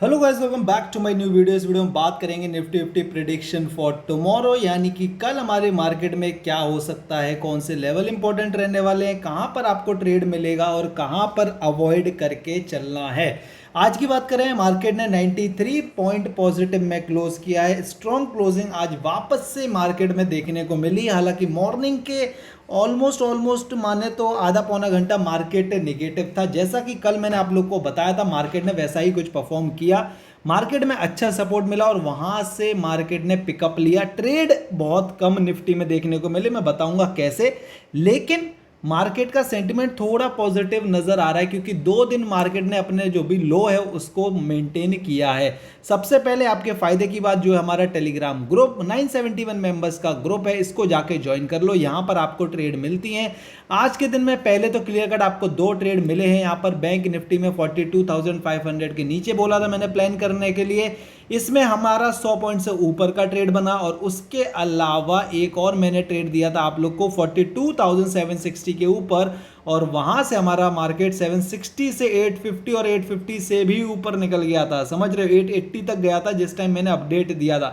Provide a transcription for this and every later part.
Hello guys, welcome back to my new video. इस video में बात करेंगे Nifty fifty prediction for tomorrow, यानी कि कल हमारे मार्केट में क्या हो सकता है, कौन से लेवल इंपॉर्टेंट रहने वाले हैं, कहां पर आपको ट्रेड मिलेगा और कहां पर अवॉइड करके चलना है। आज की बात करें, मार्केट ने 93 पॉइंट पॉजिटिव में क्लोज किया है। स्ट्रॉन्ग क्लोजिंग आज वापस से मार्केट में देखने को मिली। हालांकि मॉर्निंग के ऑलमोस्ट माने तो आधा पौना घंटा मार्केट नेगेटिव था। जैसा कि कल मैंने आप लोग को बताया था, मार्केट ने वैसा ही कुछ परफॉर्म किया। मार्केट में अच्छा सपोर्ट मिला और वहां से मार्केट ने पिकअप लिया। ट्रेड बहुत कम निफ्टी में देखने को मिले, मैं बताऊंगा कैसे। लेकिन मार्केट का सेंटिमेंट थोड़ा पॉजिटिव नजर आ रहा है, क्योंकि 2 दिन मार्केट ने अपने जो भी लो है उसको मेंटेन किया है। सबसे पहले आपके फायदे की बात, जो है हमारा टेलीग्राम ग्रुप 971 मेंबर्स का ग्रुप है, इसको जाके ज्वाइन कर लो। यहां पर आपको ट्रेड मिलती हैं। आज के दिन में पहले तो क्लियर कट आपको 2 ट्रेड मिले हैं। यहां पर बैंक निफ्टी में 42,500 के नीचे बोला था मैंने प्लान करने के लिए। इसमें हमारा 100 पॉइंट से ऊपर का ट्रेड बना, और उसके अलावा एक और मैंने ट्रेड दिया था आप लोग को 42,760 के ऊपर, और वहां से हमारा मार्केट 760 से 850 और 850 से भी ऊपर निकल गया था। समझ रहे हो, 880 तक गया था जिस टाइम मैंने अपडेट दिया था।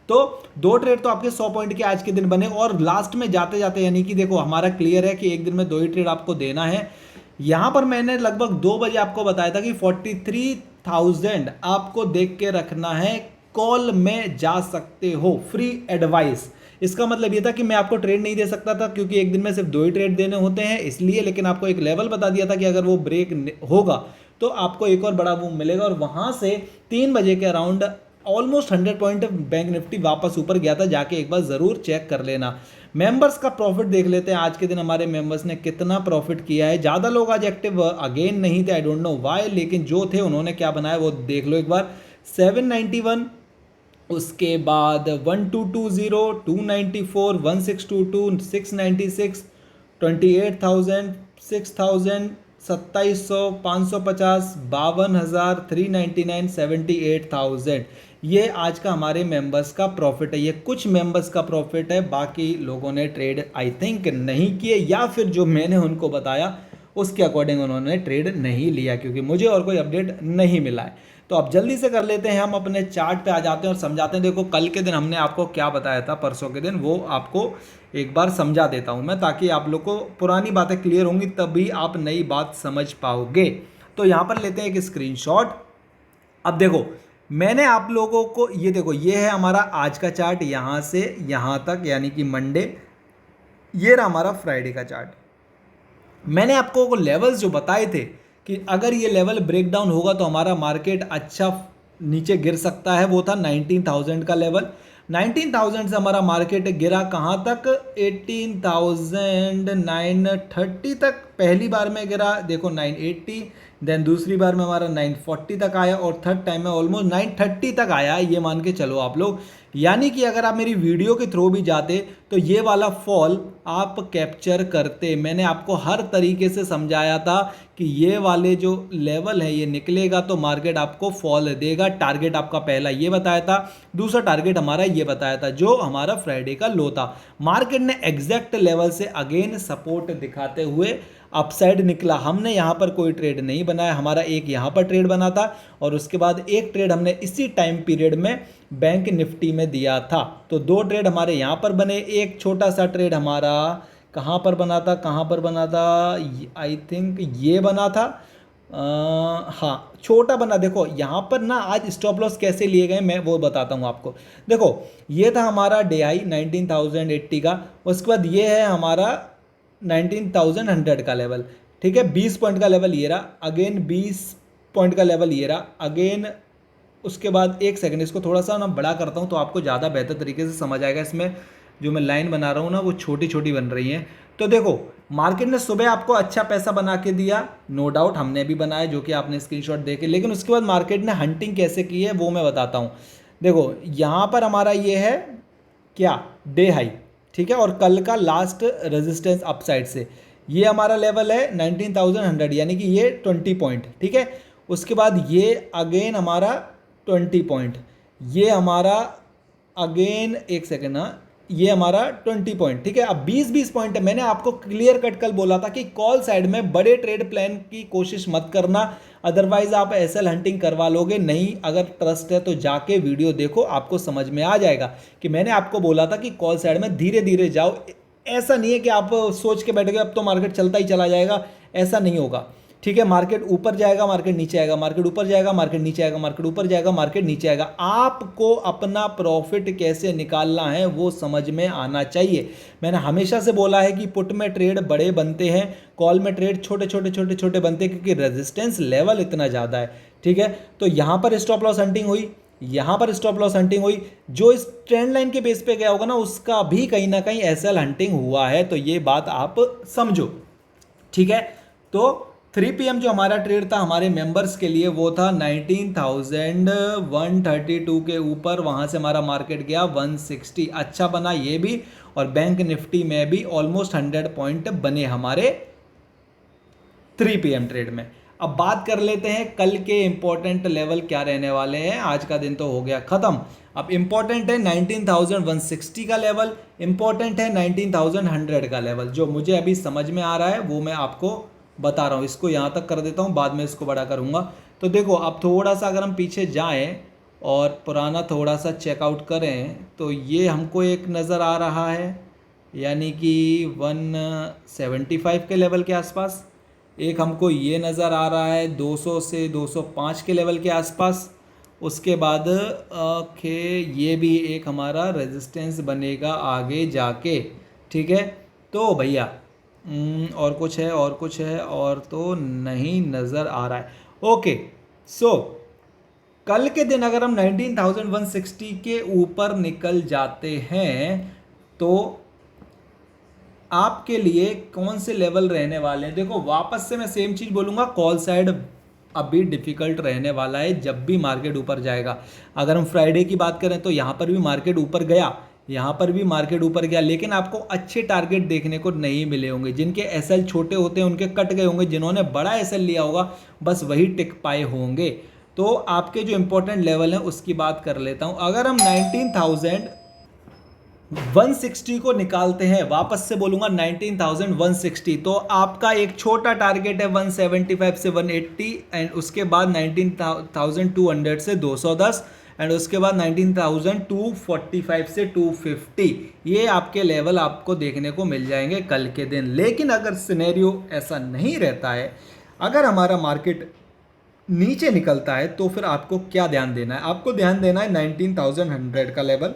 तो 2 ट्रेड तो आपके 100 पॉइंट के आज के दिन बने। और लास्ट में जाते जाते, यानी कि देखो हमारा क्लियर है कि एक दिन में 2 ही ट्रेड आपको देना है। यहां पर मैंने लगभग 2 बजे आपको बताया था कि 43,000 आपको देख के रखना है। कॉल में जा सकते हो, फ्री एडवाइस। इसका मतलब यह था कि मैं आपको ट्रेड नहीं दे सकता था, क्योंकि एक दिन में सिर्फ 2 ही ट्रेड देने होते हैं इसलिए। लेकिन आपको एक लेवल बता दिया था कि अगर वो ब्रेक होगा तो आपको एक और बड़ा मूव मिलेगा। और वहां से 3 बजे के around almost 100 point bank Nifty वापस ऊपर गया था। जाके एक बार जरूर चेक कर लेना। मेंबर्स का प्रॉफिट देख लेते हैं आज के दिन हमारे मेंबर्स ने कितना प्रॉफिट किया है। ज़्यादा लोग आज एक्टिव अगेन नहीं थे, आई डोंट नो व्हाई, लेकिन जो थे उन्होंने क्या बनाया वो देख लो एक बार। 791, उसके बाद 1220, 294, 1622, 696, 28,000, 6,000, 2700, 550, 52,000, 399, 78,000। ये आज का हमारे मेंबर्स का प्रॉफिट है। ये कुछ मेंबर्स का प्रॉफिट है, बाकी लोगों ने ट्रेड आई थिंक नहीं किए, या फिर जो मैंने उनको बताया उसके अकॉर्डिंग उन्होंने ट्रेड नहीं लिया, क्योंकि मुझे और कोई अपडेट नहीं मिला है। तो अब जल्दी से कर लेते हैं, हम अपने चार्ट पे आ जाते हैं और समझाते हैं। देखो कल के दिन हमने आपको क्या बताया था, परसों के दिन, वो आपको एक बार समझा देता हूं मैं, ताकि आप लोग को पुरानी बातें क्लियर होंगी, तभी आप नई बात समझ पाओगे। तो यहां पर लेते हैं एक स्क्रीनशॉट। अब देखो, मैंने आप लोगों को ये देखो, ये है हमारा आज का चार्ट, यहां से यहां तक, यानी कि मंडे। ये रहा हमारा फ्राइडे का चार्ट। मैंने आपको वो लेवल्स जो बताए थे कि अगर ये लेवल ब्रेक डाउन होगा तो हमारा मार्केट अच्छा नीचे गिर सकता है, वो था 19,000 का लेवल। 19,000 से हमारा मार्केट गिरा कहाँ तक, 18,930 तक पहली बार में गिरा। देखो 980, देन दूसरी बार में हमारा 940 तक आया, और थर्ड टाइम में ऑलमोस्ट 930 तक आया, ये मान के चलो आप लोग। यानी कि अगर आप मेरी वीडियो के थ्रू भी जाते तो ये वाला फॉल आप कैप्चर करते। मैंने आपको हर तरीके से समझाया था कि ये वाले जो लेवल है ये निकलेगा तो मार्केट आपको फॉल देगा। टारगेट आपका पहला ये बताया था, दूसरा टारगेट हमारा ये बताया था जो हमारा फ्राइडे का लो था। मार्केट ने एग्जैक्ट लेवल से अगेन सपोर्ट दिखाते हुए अपसाइड निकला। हमने यहाँ पर कोई ट्रेड नहीं बनाया, हमारा एक यहाँ पर ट्रेड बना था, और उसके बाद एक ट्रेड हमने इसी टाइम पीरियड में बैंक निफ्टी में दिया था। तो 2 ट्रेड हमारे यहाँ पर बने। एक छोटा सा ट्रेड हमारा कहाँ पर बना था, कहाँ पर बना था, आई थिंक ये बना था। हाँ, छोटा बना। देखो यहाँ पर ना आज स्टॉप लॉस कैसे लिए गए मैं वो बताता हूँ आपको। देखो ये था हमारा डे हाई 19,080 का, उसके बाद ये है हमारा 19,100 का लेवल। ठीक है, 20 पॉइंट का लेवल ये रहा, अगेन 20 पॉइंट का लेवल ये रहा, अगेन उसके बाद एक सेकंड इसको थोड़ा सा ना बड़ा करता हूँ तो आपको ज़्यादा बेहतर तरीके से समझ आएगा। इसमें जो मैं लाइन बना रहा हूँ ना वो छोटी छोटी बन रही हैं। तो देखो मार्केट ने सुबह आपको अच्छा पैसा बना के दिया, नो डाउट हमने भी बनाया, जो कि आपने स्क्रीनशॉट देखे। लेकिन उसके बाद मार्केट ने हंटिंग कैसे की है वो मैं बताता हूँ। देखो यहाँ पर हमारा ये है क्या, डे हाई, ठीक है, और कल का लास्ट रेजिस्टेंस अपसाइड से ये हमारा लेवल है 19,100, यानी कि ये 20 पॉइंट। ठीक है, उसके बाद ये अगेन हमारा 20 पॉइंट, ये हमारा अगेन एक सेकेंड ना, ये हमारा 20 पॉइंट, ठीक है। अब 20-20 पॉइंट है। मैंने आपको क्लियर कट कल बोला था कि कॉल साइड में बड़े ट्रेड प्लान की कोशिश मत करना, अदरवाइज आप एसएल हंटिंग करवा लोगे। नहीं, अगर ट्रस्ट है तो जाके वीडियो देखो, आपको समझ में आ जाएगा कि मैंने आपको बोला था कि कॉल साइड में धीरे धीरे जाओ। ऐसा नहीं है कि आप सोच के बैठोगे अब तो मार्केट चलता ही चला जाएगा, ऐसा नहीं होगा, ठीक है। मार्केट ऊपर जाएगा, मार्केट नीचे आएगा, मार्केट ऊपर जाएगा, मार्केट नीचे आएगा, मार्केट ऊपर जाएगा, मार्केट नीचे आएगा। आपको अपना प्रॉफिट कैसे निकालना है वो समझ में आना चाहिए। मैंने हमेशा से बोला है कि पुट में ट्रेड बड़े बनते हैं, कॉल में ट्रेड छोटे छोटे छोटे छोटे बनते हैं, क्योंकि रेजिस्टेंस लेवल इतना ज़्यादा है, ठीक है। तो यहाँ पर स्टॉप लॉस हंटिंग हुई, यहाँ पर स्टॉप लॉस हंटिंग हुई। जो इस ट्रेंड लाइन के बेस पे गया होगा ना, उसका भी कहीं ना कहीं एसएल हंटिंग हुआ है, तो ये बात आप समझो, ठीक है। तो 3 PM जो हमारा ट्रेड था हमारे मेंबर्स के लिए, वो था 19,132 के ऊपर। वहाँ से हमारा मार्केट गया 160, अच्छा बना ये भी। और बैंक निफ्टी में भी ऑलमोस्ट 100 पॉइंट बने हमारे 3 PM ट्रेड में। अब बात कर लेते हैं कल के इंपॉर्टेंट लेवल क्या रहने वाले हैं। आज का दिन तो हो गया ख़त्म। अब इंपॉर्टेंट है 19,160 का लेवल, इंपॉर्टेंट है 19,100 का लेवल। जो मुझे अभी समझ में आ रहा है वो मैं आपको बता रहा हूँ। इसको यहाँ तक कर देता हूँ, बाद में इसको बड़ा करूँगा। तो देखो, अब थोड़ा सा अगर हम पीछे जाएँ और पुराना थोड़ा सा चेकआउट करें, तो ये हमको एक नज़र आ रहा है, यानी कि 175 के लेवल के आसपास। एक हमको ये नज़र आ रहा है 200 से 205 के लेवल के आसपास। उसके बाद के ये भी एक हमारा रेजिस्टेंस बनेगा आगे जाके, ठीक है। तो भैया और कुछ है, और कुछ है, और तो नहीं नज़र आ रहा है। ओके, सो कल के दिन अगर हम 19,160 के ऊपर निकल जाते हैं तो आपके लिए कौन से लेवल रहने वाले हैं। देखो, वापस से मैं सेम चीज़ बोलूँगा, कॉल साइड अभी डिफ़िकल्ट रहने वाला है जब भी मार्केट ऊपर जाएगा। अगर हम फ्राइडे की बात करें तो यहाँ पर भी मार्केट ऊपर गया, यहाँ पर भी मार्केट ऊपर गया, लेकिन आपको अच्छे टारगेट देखने को नहीं मिले होंगे। जिनके एसएल छोटे होते हैं उनके कट गए होंगे, जिन्होंने बड़ा एसएल लिया होगा बस वही टिक पाए होंगे। तो आपके जो इंपॉर्टेंट लेवल हैं उसकी बात कर लेता हूँ। अगर हम 19,160 को निकालते हैं, वापस से बोलूंगा 19,160, तो आपका एक छोटा टारगेट है 175 से 180, एंड उसके बाद 19,200 से 210, एंड उसके बाद 19,245 से 250। ये आपके लेवल आपको देखने को मिल जाएंगे कल के दिन। लेकिन अगर सिनेरियो ऐसा नहीं रहता है, अगर हमारा मार्केट नीचे निकलता है, तो फिर आपको क्या ध्यान देना है? आपको ध्यान देना है 19,100 का लेवल।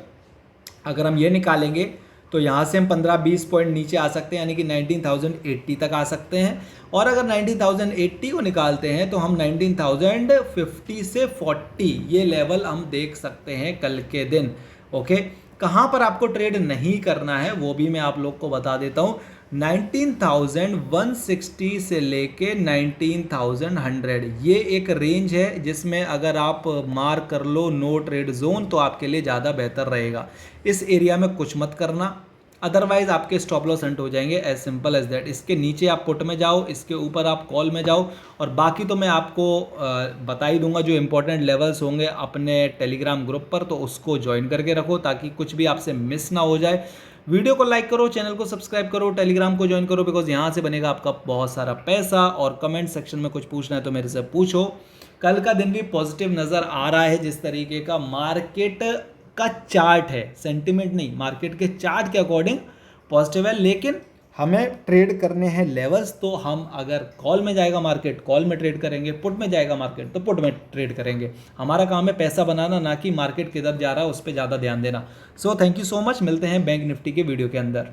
अगर हम ये निकालेंगे तो यहाँ से हम 15-20 पॉइंट नीचे आ सकते हैं, यानी कि 19,080 तक आ सकते हैं। और अगर 19,080 को निकालते हैं तो हम 19,050 से 40 ये लेवल हम देख सकते हैं कल के दिन। ओके, कहाँ पर आपको ट्रेड नहीं करना है वो भी मैं आप लोग को बता देता हूँ। 19,160 से लेके 19,100 ये एक रेंज है जिसमें अगर आप मार्क कर लो नो ट्रेड जोन, तो आपके लिए ज़्यादा बेहतर रहेगा। इस एरिया में कुछ मत करना, अदरवाइज आपके स्टॉप लॉस हंट हो जाएंगे, एज सिंपल एज दैट। इसके नीचे आप पुट में जाओ, इसके ऊपर आप कॉल में जाओ, और बाकी तो मैं आपको बता ही दूंगा जो इंपॉर्टेंट लेवल्स होंगे अपने टेलीग्राम ग्रुप पर, तो उसको ज्वाइन करके रखो ताकि कुछ भी आपसे मिस ना हो जाए। वीडियो को लाइक करो, चैनल को सब्सक्राइब करो, टेलीग्राम को ज्वाइन करो, बिकॉज यहाँ से बनेगा आपका बहुत सारा पैसा। और कमेंट सेक्शन में कुछ पूछना है तो मेरे से पूछो। कल का दिन भी पॉजिटिव नज़र आ रहा है, जिस तरीके का मार्केट का चार्ट है, सेंटिमेंट नहीं, मार्केट के चार्ट के अकॉर्डिंग पॉजिटिव है। लेकिन हमें ट्रेड करने हैं लेवल्स, तो हम अगर कॉल में जाएगा मार्केट कॉल में ट्रेड करेंगे, पुट में जाएगा मार्केट तो पुट में ट्रेड करेंगे। हमारा काम है पैसा बनाना, ना कि मार्केट किधर जा रहा है उस पर ज़्यादा ध्यान देना। So thank you so much, मिलते हैं बैंक निफ्टी के वीडियो के अंदर।